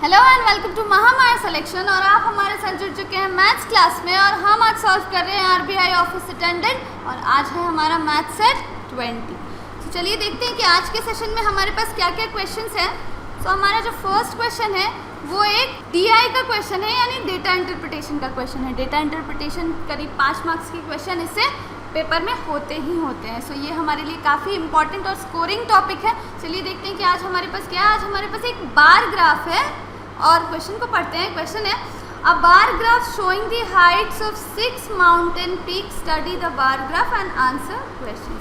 Hello and welcome to Mahamaya selection. और आप हमारे साथ जुड़ चुके हैं मैथ्स क्लास में और हम आज सॉल्व कर रहे हैं आरबीआई ऑफिस अटेंडेंट और आज है हमारा मैथ सेट 20। तो चलिए देखते हैं कि आज के सेशन में हमारे पास क्या क्या क्वेश्चंस हैं। तो हमारा जो फर्स्ट क्वेश्चन है वो एक डीआई का क्वेश्चन है, यानी डेटा इंटरप्रिटेशन का क्वेश्चन है। डेटा इंटरप्रिटेशन करीब 5 मार्क्स की क्वेश्चन इससे पेपर में होते ही होते हैं। सो ये हमारे लिए काफ़ी इंपॉर्टेंट और स्कोरिंग टॉपिक है। चलिए देखते हैं कि आज हमारे पास क्या है। आज हमारे पास एक बार ग्राफ है और क्वेश्चन को पढ़ते हैं। क्वेश्चन है a bar graph showing the heights of 6 mountain peaks, study the bar graph and answer questions.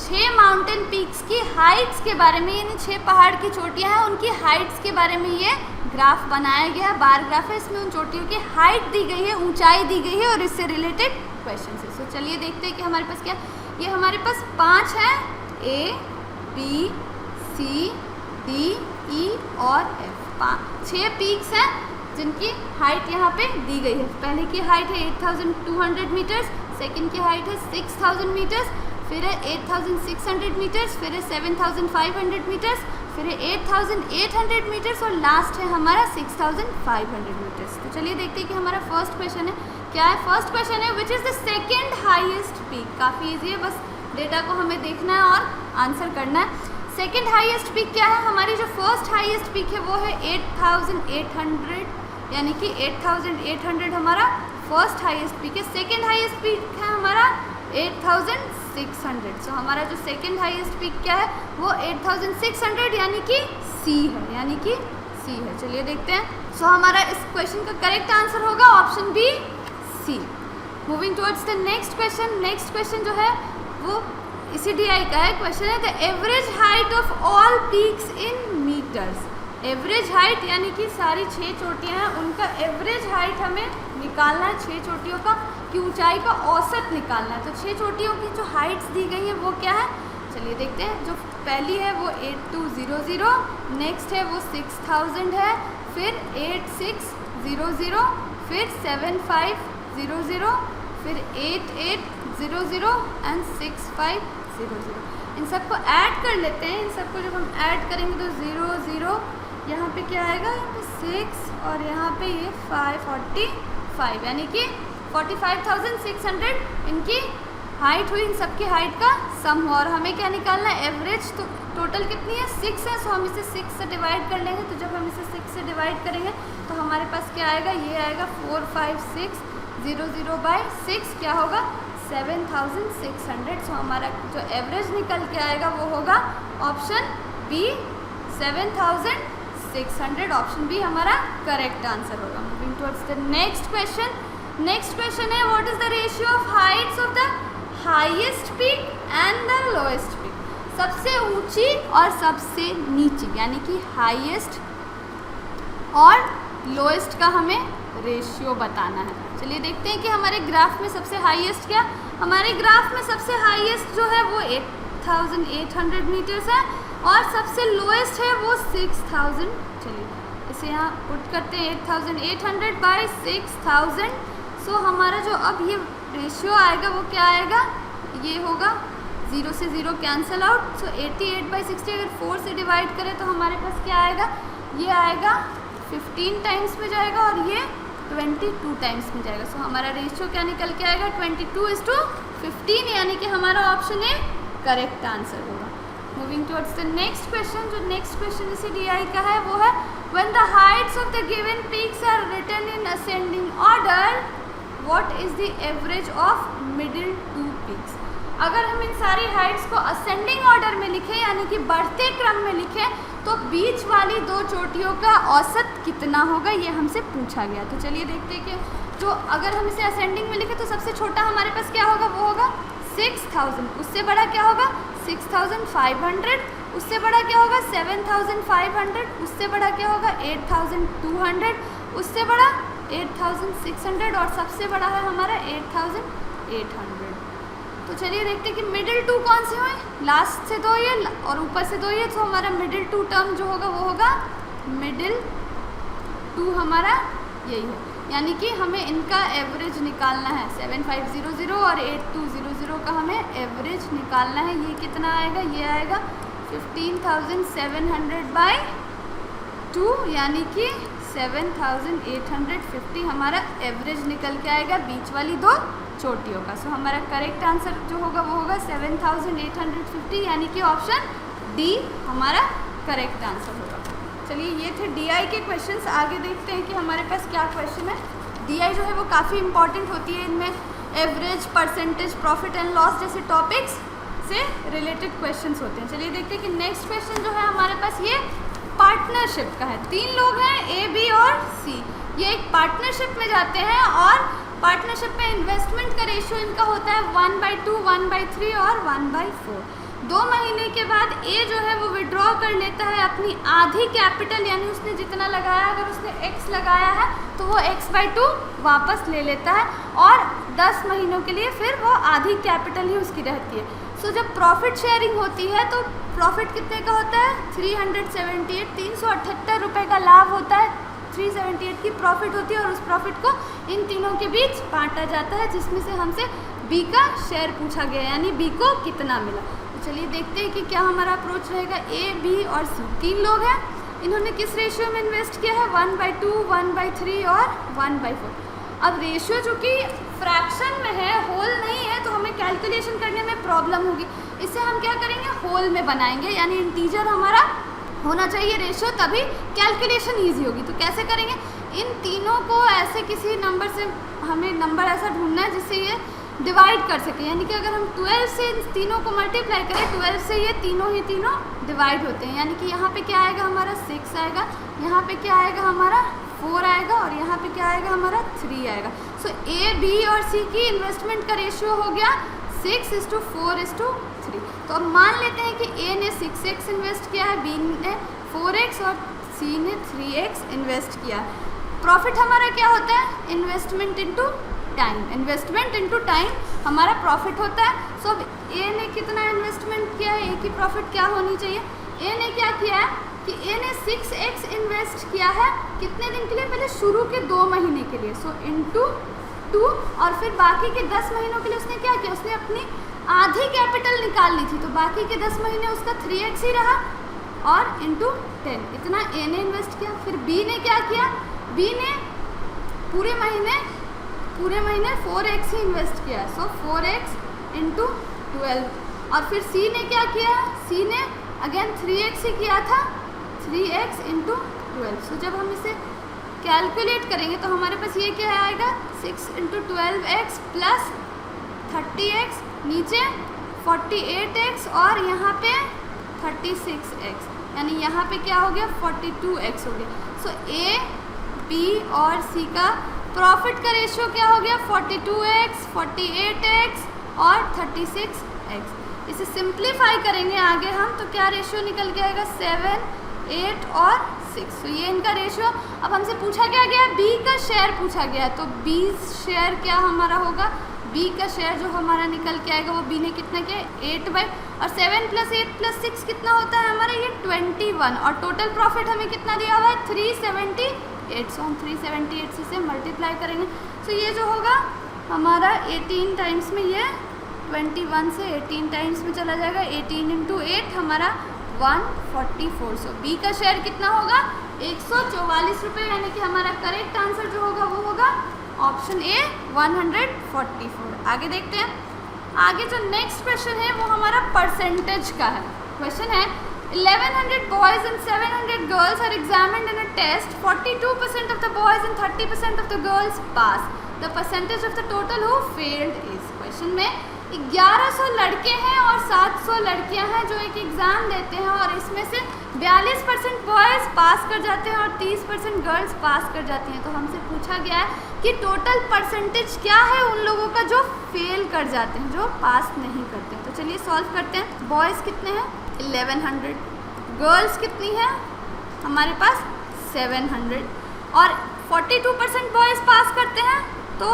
6 mountain peaks की हाइट्स के बारे में, यानी 6 पहाड़ की चोटियां हैं उनकी हाइट्स के बारे में ये ग्राफ बनाया गया है। बार ग्राफ है, इसमें उन चोटियों की हाइट दी गई है, ऊंचाई दी गई है और इससे रिलेटेड क्वेश्चन है। सो चलिए देखते हैं कि हमारे पास क्या, ये हमारे पास 5 है, A B C D E और एफ। 6 पीक्स हैं जिनकी हाइट यहाँ पे दी गई है। पहले की हाइट है 8200 मीटर्स, सेकंड की हाइट है 6000 मीटर्स, फिर है 8600 मीटर्स, फिर है 7500 मीटर्स, फिर है 8800 मीटर्स और लास्ट है हमारा 6500 मीटर्स। तो चलिए देखते हैं कि हमारा फर्स्ट क्वेश्चन है क्या है। फर्स्ट क्वेश्चन है which is the second highest peak. काफ़ी ईजी है, बस डेटा को हमें देखना है और आंसर करना है। सेकेंड हाईएस्ट पीक क्या है। हमारी जो फर्स्ट हाईएस्ट पीक है वो है 8800, यानी कि 8800 हमारा फर्स्ट हाईएस्ट पीक है। सेकेंड हाईएस्ट पीक है हमारा 8600। सो हमारा जो सेकेंड हाईएस्ट पीक क्या है वो 8600 यानी कि सी है, यानी कि सी है। चलिए देखते हैं। सो हमारा इस क्वेश्चन का करेक्ट आंसर होगा option B C. Moving towards the next question. Next question जो है वो इसी डीआई का है। क्वेश्चन है the average height of all peaks in metres. Average height यानी कि सारी 6 चोटियां हैं उनका एवरेज हाइट हमें निकालना है। 6 चोटियों का की ऊंचाई का औसत निकालना है। तो 6 चोटियों की जो हाइट्स दी गई है वो क्या है, चलिए देखते हैं। जो पहली है वो 8200, नेक्स्ट है वो 6000 है, फिर 8600, फिर 7500, फिर 8800 एंड 6500। इन सबको ऐड कर लेते हैं। इन सबको जब हम ऐड करेंगे तो 00 यहाँ पे क्या आएगा, यहाँ पे 6 और यहाँ पे ये 545, यानी कि 45600 इनकी हाइट हुई। इन सबकी हाइट का सम हुआ और हमें क्या निकालना है, एवरेज। तो टोटल कितनी है 6 है, सो हम इसे 6 से डिवाइड कर लेंगे। तो जब हम इसे 6 से डिवाइड करेंगे तो हमारे पास क्या आएगा, ये आएगा 45600/6 क्या होगा 7600। सो हमारा जो एवरेज निकल के आएगा वो होगा ऑप्शन बी 7600। ऑप्शन बी हमारा करेक्ट आंसर होगा। Moving towards the next question. Next question है what is the ratio of heights of the highest peak and the lowest peak. सबसे ऊंची और सबसे नीची, यानी कि हाईएस्ट और लोएस्ट का हमें रेशियो बताना है। चलिए देखते हैं कि हमारे ग्राफ में सबसे हाईएस्ट क्या, हमारे ग्राफ में सबसे हाईएस्ट जो है वो 8800 मीटर्स है और सबसे लोएस्ट है वो 6000। चलिए इसे यहाँ पुट करते हैं 8800/6000। सो हमारा जो अब ये रेशियो आएगा वो क्या आएगा, ये होगा 0 से 0 कैंसिल आउट। सो 88/60 अगर 4 से डिवाइड करें तो हमारे पास क्या आएगा, ये आएगा 15 टाइम्स में जाएगा और ये 22 टाइम्स में जाएगा। सो हमारा रेशियो क्या निकल के आएगा 22:15, यानी कि हमारा ऑप्शन ए करेक्ट आंसर होगा। Moving towards the next question. जो नेक्स्ट क्वेश्चन इसी डीआई का है वो है when the heights of the given peaks are written in ascending order what is the average of middle 2 peaks. अगर हम इन सारी हाइट्स को असेंडिंग ऑर्डर में लिखें, यानी कि बढ़ते क्रम में लिखें, तो बीच वाली 2 चोटियों का औसत कितना होगा, ये हमसे पूछा गया। तो चलिए देखते हैं कि जो अगर हम इसे असेंडिंग में लिखें तो सबसे छोटा हमारे पास क्या होगा, वो होगा 6000। उससे बड़ा क्या होगा 6500, उससे बड़ा क्या होगा 7500, उससे बड़ा क्या होगा 8200, उससे बड़ा 8600 और सबसे बड़ा है हमारा 8800। तो चलिए देखते हैं कि मिडिल 2 कौन से हुए, लास्ट से 2 ये और ऊपर से 2 ये। तो हमारा मिडिल 2 टर्म जो होगा वो होगा मिडिल 2 हमारा यही है, यानी कि हमें इनका एवरेज निकालना है। 7500 और 8200 का हमें एवरेज निकालना है। ये कितना आएगा, ये आएगा 15700/2 2 यानी कि 7850 हमारा एवरेज निकल के आएगा बीच वाली दो चोटियों का। सो हमारा करेक्ट आंसर जो होगा वो होगा 7850 यानी कि ऑप्शन डी हमारा करेक्ट आंसर होगा। चलिए ये थे DI के क्वेश्चंस। आगे देखते हैं कि हमारे पास क्या क्वेश्चन है। DI जो है वो काफ़ी इंपॉर्टेंट होती है, इनमें average, percentage, profit and loss जैसे टॉपिक्स से रिलेटेड क्वेश्चंस होते हैं। चलिए देखते हैं कि नेक्स्ट क्वेश्चन जो है हमारे पास ये पार्टनरशिप का है। 3 लोग हैं A, B और C। ये एक पार्टनरशिप में जाते हैं और पार्टनरशिप में इन्वेस्टमेंट का रेशियो इनका होता है 1/2, 1/3 और 1/4। 2 महीने के बाद A जो है वो विड्रॉ कर लेता है अपनी आधी कैपिटल, यानी उसने जितना लगाया, अगर उसने X लगाया है तो वो X/2 वापस ले लेता है और 10 महीनों के लिए फिर वो आधी कैपिटल ही उसकी रहती है। सो जब प्रॉफिट शेयरिंग होती है तो प्रॉफिट कितने का होता है? 378 रुपये का लाभ होता है, 378 की प्रॉफिट होती है और उस प्रॉफिट को इन तीनों के बीच बांटा जाता है, जिसमें से हमसे B का शेयर पूछा गया, यानी B को कितना मिला। तो चलिए देखते हैं कि क्या हमारा अप्रोच रहेगा। A, B और C 3 लोग हैं, इन्होंने किस रेशियो में इन्वेस्ट किया है? 1/2, 1/3 और 1/4। अब रेशियो चूँकि फ्रैक्शन में है, होल नहीं है, तो हमें कैलकुलेशन करने में प्रॉब्लम होगी। इससे हम क्या करेंगे? होल में बनाएंगे, यानी इंटीजर हमारा होना चाहिए रेशियो, तभी कैलकुलेशन ईजी होगी। तो कैसे करेंगे? इन तीनों को ऐसे किसी नंबर से हमें नंबर ऐसा ढूंढना है जिससे ये डिवाइड कर सके, यानी कि अगर हम 12 से इन तीनों को मल्टीप्लाई करें, 12 से ये तीनों डिवाइड होते हैं, यानी कि यहाँ पे क्या आएगा हमारा? 6 आएगा, यहाँ पे क्या आएगा हमारा? 4 आएगा और यहाँ पे क्या आएगा हमारा? 3 आएगा। सो A, B और C की इन्वेस्टमेंट का रेशियो हो गया 6:4:3। तो अब मान लेते हैं कि A ने 6x इन्वेस्ट किया है, B ने 4x और C ने 3x इन्वेस्ट किया। प्रॉफिट हमारा क्या होता है? Investment into time. Investment into time हमारा प्रॉफिट होता है। सो अब A ने कितना इन्वेस्टमेंट किया है? A की प्रॉफिट क्या होनी चाहिए? A ने क्या किया है कि A ने 6x इन्वेस्ट किया है कितने दिन के लिए? पहले शुरू के 2 महीने के लिए, सो इनटू 2, और फिर बाकी के 10 महीनों के लिए उसने क्या किया? उसने अपनी आधी कैपिटल निकाल ली थी, तो बाकी के 10 महीने उसका 3x ही रहा और इनटू 10 इतना A ने इन्वेस्ट किया। फिर B ने क्या किया? B ने पूरे महीने 4x ही इन्वेस्ट किया, सो 4x इनटू 12। और फिर C ने क्या किया? C ने अगेन 3x ही किया था, 3x इनटू 12। सो जब हम इसे कैलकुलेट करेंगे तो हमारे पास ये क्या आएगा? 6 × 12x प्लस 30x, नीचे 48x और यहाँ पे 36x, यानी यहाँ पे क्या हो गया? 42x हो गया। सो A, B और C का प्रॉफिट का रेशियो क्या हो गया? 42x, 48x और 36x। इसे सिंप्लीफाई करेंगे आगे हम, तो क्या रेशियो निकल के आएगा? 7, 8 और 6। तो ये इनका रेशियो। अब हमसे पूछा क्या गया? B का शेयर पूछा गया, तो B शेयर क्या हमारा होगा? B का शेयर जो हमारा निकल के आएगा वो B ने कितना किया? 8 और 7 + 8 + 6 कितना होता है हमारा? ये 21। और टोटल प्रॉफिट हमें कितना दिया हुआ है? 378। सो हम 378 से मल्टीप्लाई करेंगे, तो ये जो होगा हमारा 18 टाइम्स में, ये 21 से 18 टाइम्स में चला जाएगा। 18 × 8 हमारा 144। सो B का शेयर कितना होगा? 144 रुपये, यानी कि हमारा करेक्ट आंसर जो होगा वो होगा ऑप्शन A 144। आगे देखते हैं। आगे जो नेक्स्ट क्वेश्चन है वो हमारा परसेंटेज का है। क्वेश्चन है 1100 boys and 700 girls are examined in a test. 42% of the boys and 30% of the girls pass. The percentage of the total who failed is. Question में 1100 लड़के हैं और 700 लड़कियां हैं जो एक एग्ज़ाम देते हैं, और इसमें से 42% बॉयज़ पास कर जाते हैं और 30% गर्ल्स पास कर जाती हैं। तो हमसे पूछा गया है कि टोटल परसेंटेज क्या है उन लोगों का जो फेल कर जाते हैं, जो पास नहीं करते हैं। तो चलिए सॉल्व करते हैं। बॉयज़ कितने हैं? 1100। गर्ल्स कितनी है हमारे पास? 700। और 42% बॉयज़ पास करते हैं, तो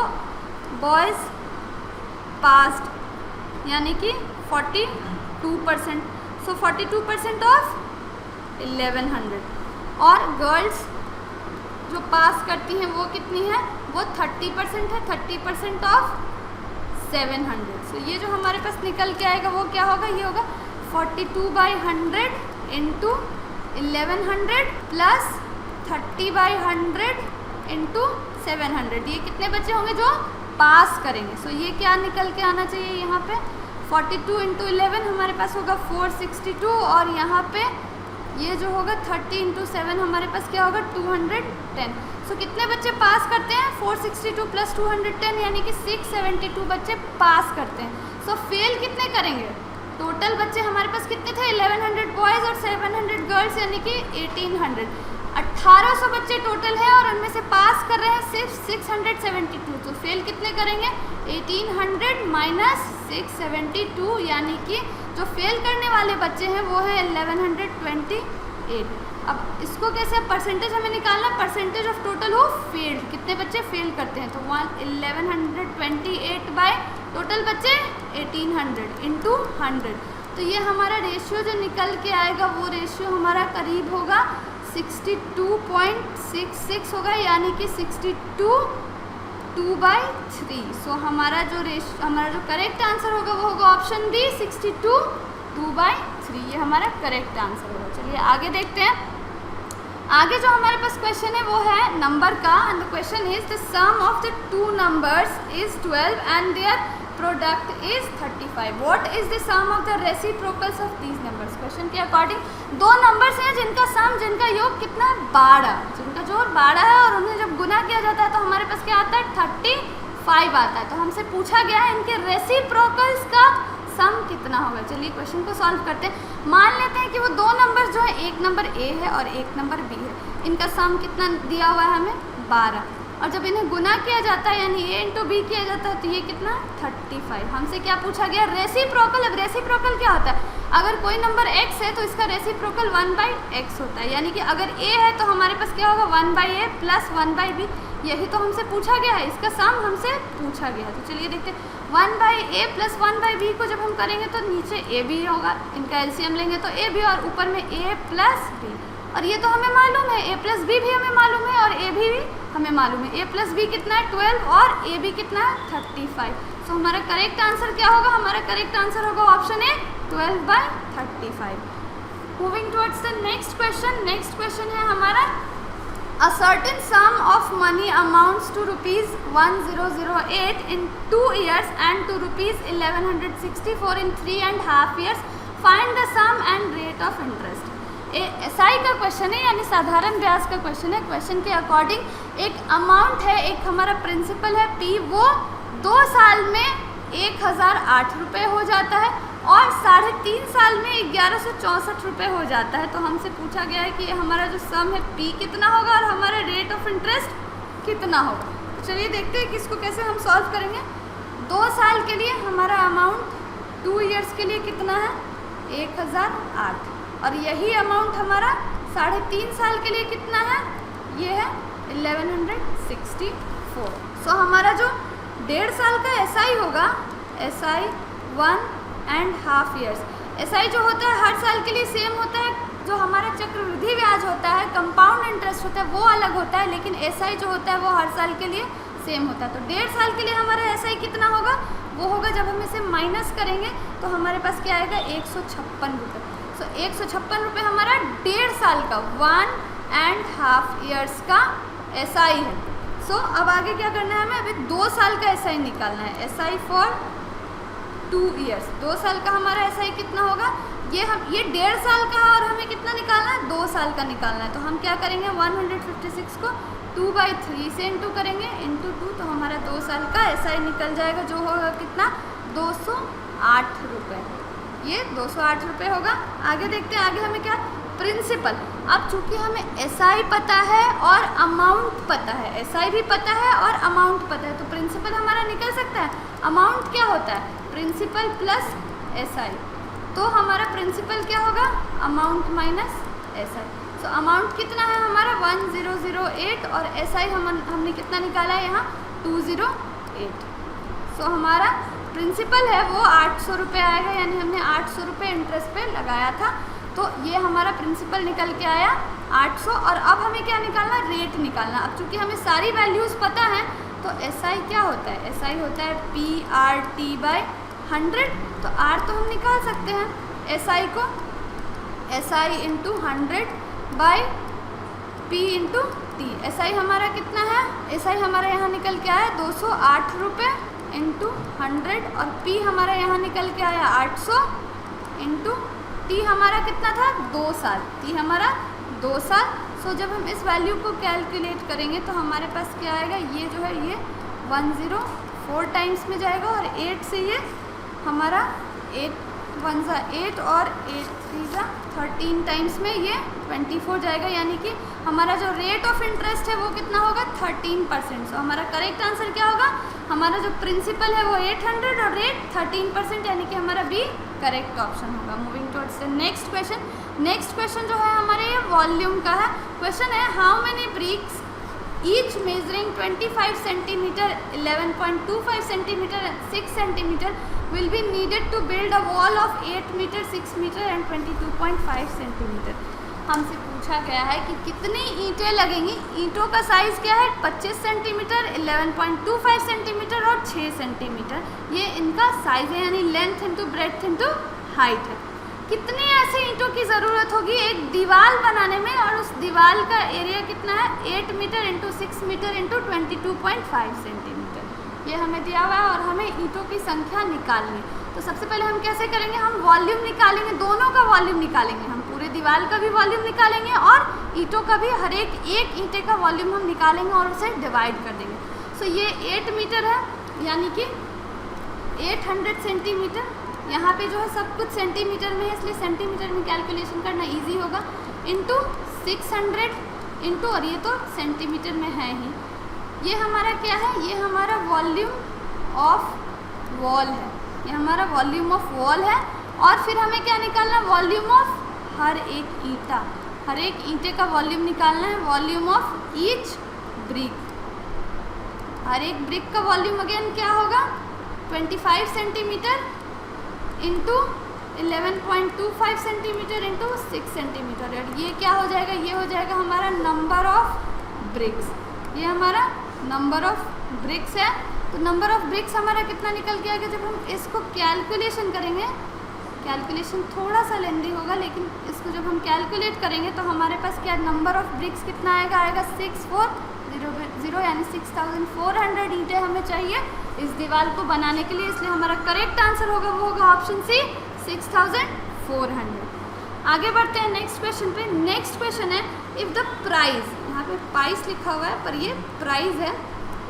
बॉयज़ पास्ड यानी कि 42%। सो 42% ऑफ 1100। और गर्ल्स जो पास करती हैं वो कितनी है? वो 30% है, 30% ऑफ 700। सो ये जो हमारे पास निकल के आएगा वो क्या होगा? ये होगा 42/100 × 1100 प्लस 30/100 इंटू 700, ये कितने बच्चे होंगे जो पास करेंगे। सो ये क्या निकल के आना चाहिए यहाँ पे 42 इंटू 11 हमारे पास होगा 462, और यहाँ पे ये जो होगा 30 इंटू 7 हमारे पास क्या होगा 210। सो कितने बच्चे पास करते हैं 462 प्लस 210 यानी कि 672 बच्चे पास करते हैं। सो फेल कितने करेंगे, टोटल बच्चे हमारे पास कितने थे 1100 बॉयज़ और 700 गर्ल्स यानी कि 1800, 1800 बच्चे टोटल हैं और उनमें से पास कर रहे हैं सिर्फ 672। तो फेल कितने करेंगे 1800 माइनस 672 यानी कि जो फेल करने वाले बच्चे हैं वो है 1128। अब इसको कैसे परसेंटेज हमें निकालना, परसेंटेज ऑफ टोटल हो फेल्ड, कितने बच्चे फेल करते हैं, तो 1128 बाय टोटल बच्चे 1800 इंटू 100। तो ये हमारा रेशियो जो निकल के आएगा वो रेशियो हमारा करीब होगा 62.66 होगा, यानी कि 62/2/3। सो हमारा जो करेक्ट आंसर होगा वो होगा ऑप्शन बी 62/2/3, ये हमारा करेक्ट आंसर होगा। चलिए आगे देखते हैं। आगे जो हमारे पास क्वेश्चन है वो है नंबर का, and the question is the sum of the two numbers is 12 and their product is 35। What is the sum of the reciprocals of these numbers. Question के अकॉर्डिंग दो नंबर्स हैं जिनका सम, जिनका योग कितना है 12, जिनका जोड़ 12 है और उन्हें जब गुना किया जाता है तो हमारे पास क्या आता है 35 आता है। तो हमसे पूछा गया है इनके रेसिप्रोकल्स का सम कितना होगा। चलिए क्वेश्चन को सॉल्व करते हैं। मान लेते हैं कि वो दो नंबर जो है, एक नंबर ए है और एक नंबर बी है, इनका सम कितना दिया हुआ है हमें 12, और जब इन्हें गुना किया जाता है यानी ए इंटू बी किया जाता है तो ये कितना 35। हमसे क्या पूछा गया रेसिप्रोकल। अब रेसिप्रोकल क्या होता है, अगर कोई नंबर x है तो इसका रेसिप्रोकल 1/x होता है, यानी कि अगर a है तो हमारे पास क्या होगा 1/a प्लस 1/b, यही तो हमसे पूछा गया है, इसका सम हमसे पूछा गया है। तो चलिए देखते हैं 1/a प्लस 1/b को जब हम करेंगे तो नीचे a भी होगा, इनका एलसीएम लेंगे तो a भी, और ऊपर में a प्लस b, और ये तो हमें मालूम है a प्लस b भी हमें मालूम है और a भी हमें मालूम है। a प्लस b कितना है 12 और a b कितना है 35। सो हमारा करेक्ट आंसर क्या होगा, हमारा करेक्ट आंसर होगा option A 12/35। Moving towards the next question. Next question है हमारा A certain sum of money amounts to rupees 1008 in 2 years and to rupees 1164 in 3.5 years. Find the sum and rate of interest. SI का question है, यानी साधारण ब्याज का question है। Question के अकॉर्डिंग एक अमाउंट है, एक हमारा प्रिंसिपल है पी, वो 2 साल में 1008 रुपये हो जाता है और 3.5 साल में 1164 रुपये हो जाता है। तो हमसे पूछा गया है कि हमारा जो सम है पी कितना होगा और हमारा रेट ऑफ इंटरेस्ट कितना होगा। तो चलिए देखते हैं कि इसको कैसे हम सॉल्व करेंगे। 2 साल के लिए हमारा अमाउंट 2 इयर्स के लिए कितना है 1008, और यही अमाउंट हमारा 3.5 साल के लिए कितना है, ये है 1164। सो हमारा जो 1.5 साल का एसआई होगा, एसआई 1.5 ईयर्स, एसआई जो होता है हर साल के लिए सेम होता है। जो हमारा चक्रवृद्धि ब्याज होता है, कंपाउंड इंटरेस्ट होता है, वो अलग होता है, लेकिन एसआई जो होता है वो हर साल के लिए सेम होता है। तो 1.5 साल के लिए हमारा एसआई कितना होगा, वो होगा जब हम इसे माइनस करेंगे तो हमारे पास क्या आएगा 156 रुपये। सो 156 रुपये हमारा 1.5 साल का 1.5 ईयर्स का एसआई है। सो अब आगे क्या करना है, हमें अभी 2 साल का एसआई निकालना है। एसआई फॉर 2 इयर्स, 2 साल का हमारा एसआई कितना होगा, ये 1.5 साल का है और हमें कितना निकालना है 2 साल का निकालना है। तो हम क्या करेंगे 156 को 2/3 से इंटू करेंगे, इंटू 2, तो हमारा 2 साल का एसआई निकल जाएगा, जो होगा कितना 208 रुपये। ये 208 रुपये होगा। आगे देखते हैं, आगे हमें क्या प्रिंसिपल। अब चूंकि हमें एसआई पता है और अमाउंट पता है, एसआई भी पता है और अमाउंट पता है, तो प्रिंसिपल हमारा निकल सकता है। अमाउंट क्या होता है प्रिंसिपल प्लस एसआई, तो हमारा प्रिंसिपल क्या होगा amount minus SI. So amount कितना है हमारा 1008 और एसआई हमने कितना निकाला है यहाँ 208। सो हमारा प्रिंसिपल है वो 800 रुपये आएगा, यानी हमने 800 रुपये इंटरेस्ट पे लगाया था। तो ये हमारा प्रिंसिपल निकल के आया 800। और अब हमें क्या निकालना, रेट निकालना। अब चूँकि हमें सारी वैल्यूज़ पता हैं तो एसआई क्या होता है, एसआई होता है PRT/100। तो R तो हम निकाल सकते हैं एसआई को, SI into 100/, P into T. SI हमारा कितना है, SI हमारा यहाँ निकल के आया 208 रुपये इंटू 100 और P हमारा यहाँ निकल के आया 800 इंटू टी हमारा कितना था 2 साल, टी हमारा 2 साल। सो जब हम इस वैल्यू को कैलकुलेट करेंगे तो हमारे पास क्या आएगा, ये जो है ये 104 टाइम्स में जाएगा और 8 से ये हमारा 8 1 ज़ा 8 और 8 3 ज़ा 13 टाइम्स में ये 24 जाएगा, यानी कि हमारा जो रेट ऑफ इंटरेस्ट है वो कितना होगा 13%। सो हमारा करेक्ट आंसर क्या होगा, हमारा जो प्रिंसिपल है वो 800 और रेट 13%, यानी कि हमारा बी करेक्ट ऑप्शन होगा। Moving towards the next question. Next question जो है हमारे ये वॉल्यूम का है। क्वेश्चन है how many bricks each measuring 25 centimeter, 11.25 centimeter and 6 centimeter will be needed to build a wall of 8 meter, 6 meter and 22.5 centimeter। हमसे पूछा गया है कि कितनी ईंटें लगेंगी। ईंटों का साइज़ क्या है 25 सेंटीमीटर, 11.25 सेंटीमीटर और 6 सेंटीमीटर, ये इनका साइज़ है, यानी length into breadth into height है। कितनी ऐसे ईंटों की ज़रूरत होगी एक दीवार बनाने में, और उस दीवार का एरिया कितना है 8 metre into 6 metre into 22.5 centimetre, ये हमें दिया हुआ है और हमें ईंटों की संख्या निकालनी है। तो सबसे पहले हम कैसे करेंगे, हम वॉल्यूम निकालेंगे, दोनों का वॉल्यूम निकालेंगे, हम पूरे दीवार का भी वॉल्यूम निकालेंगे और ईंटों का भी, हर एक ईंटे का वॉल्यूम हम निकालेंगे और उसे डिवाइड कर देंगे। सो ये 8 मीटर है, यानी कि 800 सेंटीमीटर। यहाँ पे जो है सब कुछ सेंटीमीटर में है, इसलिए सेंटीमीटर में कैलकुलेशन करना इजी होगा, इंटू 600 इंटू, और ये तो सेंटीमीटर में है ही, ये हमारा क्या है, ये हमारा वॉल्यूम ऑफ वॉल है, ये हमारा वॉल्यूम ऑफ वॉल है। और फिर हमें क्या निकालना, वॉल्यूम ऑफ हर एक ईंटा, हर एक ईंटे का वॉल्यूम निकालना है, वॉल्यूम ऑफ ईच ब्रिक। हर एक ब्रिक का वॉल्यूम अगेन क्या होगा 25 centimetre into 11.25 centimetre into 6 centimetre, और ये क्या हो जाएगा, ये हो जाएगा हमारा नंबर ऑफ ब्रिक्स, ये हमारा नंबर ऑफ ब्रिक्स है। तो नंबर ऑफ ब्रिक्स हमारा कितना निकल के आएगा, जब हम इसको कैलकुलेशन करेंगे, कैलकुलेशन थोड़ा सा लेंदी होगा, लेकिन इसको जब हम कैलकुलेट करेंगे तो हमारे पास क्या नंबर ऑफ ब्रिक्स कितना आएगा, आएगा 6400, यानी 6400 ईंटें हमें चाहिए इस दीवार को बनाने के लिए, इसलिए हमारा करेक्ट आंसर होगा वो होगा ऑप्शन सी 6400। आगे बढ़ते हैं नेक्स्ट क्वेश्चन पे। नेक्स्ट क्वेश्चन है इफ़ द प्राइस, यहाँ पे प्राइस लिखा हुआ है पर ये प्राइस है,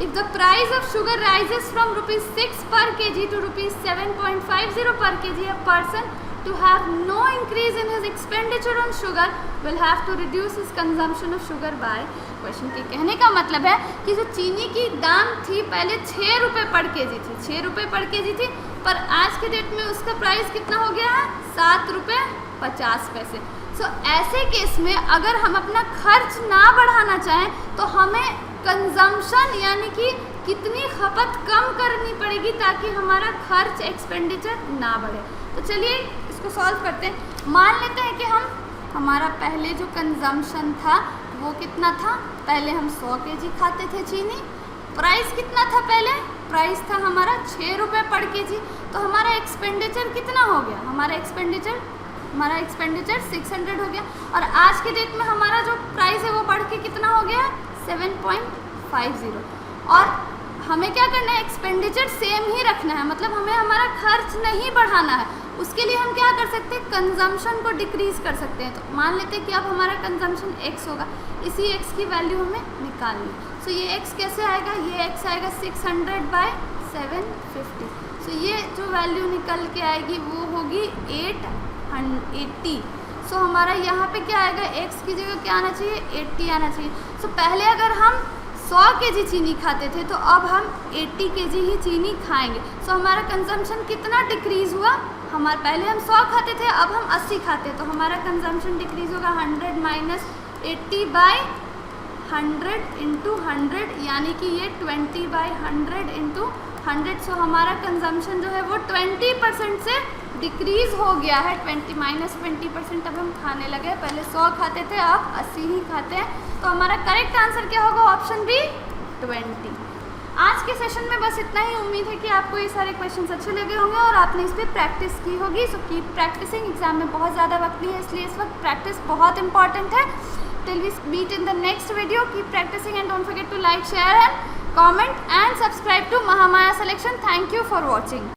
if the price of sugar rises from ₹6 पर kg to ₹7.50 per kg, a person to have no increase in his expenditure on sugar will have to reduce his consumption of sugar by। Question के कहने का मतलब है कि जो चीनी की दाम थी पहले 6 रुपये पर केजी थी, 6 रुपये पर केजी थी, पर आज के डेट में उसका प्राइस कितना हो गया है 7 रुपये 50 पैसे। सो ऐसे केस में अगर हम अपना खर्च ना बढ़ाना चाहें तो हमें कंजम्पशन यानी कि कितनी खपत कम करनी पड़ेगी ताकि हमारा खर्च एक्सपेंडिचर ना बढ़े। तो चलिए इसको सॉल्व करते हैं। मान लेते हैं कि हमारा पहले जो कंजम्पशन था वो कितना था, पहले हम 100 केजी खाते थे चीनी, प्राइस कितना था पहले, प्राइस था हमारा 6 रुपये पर केजी, तो हमारा एक्सपेंडिचर कितना हो गया, हमारा एक्सपेंडिचर 600 हो गया, और आज के डेट में हमारा जो प्राइस है वो बढ़ के कितना हो गया 7.50। और हमें क्या करना है, एक्सपेंडिचर सेम ही रखना है, मतलब हमें हमारा खर्च नहीं बढ़ाना है। उसके लिए हम क्या कर सकते हैं, कंजम्पशन को डिक्रीज़ कर सकते हैं। तो मान लेते हैं कि अब हमारा कंजम्पशन x होगा, इसी x की वैल्यू हमें निकालनी है। सो ये x कैसे आएगा, ये x आएगा 600/750। सो ये जो वैल्यू निकल के आएगी वो होगी 880। सो हमारा यहाँ पे क्या आएगा, x की जगह क्या आना चाहिए 80 आना चाहिए। सो पहले अगर हम 100 केजी चीनी खाते थे तो अब हम 80 केजी ही चीनी खाएंगे। सो हमारा कंजम्पशन कितना डिक्रीज़ हुआ, हमारे पहले हम 100 खाते थे अब हम 80 खाते, तो हमारा कंजम्पशन डिक्रीज़ होगा 100 - 80/100 × 100, यानी कि ये 20/100 × 100। सो हमारा कंजम्पशन जो है वो 20% से डिक्रीज़ हो गया है, 20% अब हम खाने लगे, पहले 100 खाते थे अब 80 ही खाते हैं। तो हमारा करेक्ट आंसर क्या होगा, ऑप्शन बी 20। आज के सेशन में बस इतना ही। उम्मीद है कि आपको ये सारे क्वेश्चंस अच्छे लगे होंगे और आपने इस पर प्रैक्टिस की होगी। सो कीप प्रैक्टिसिंग, एग्जाम में बहुत ज़्यादा वक्त नहीं है इसलिए इस वक्त प्रैक्टिस बहुत इंपॉर्टेंट है। till we meet in the next video, keep practicing and don't forget to like, share and comment and subscribe to Mahamaya Selection. Thank you for watching.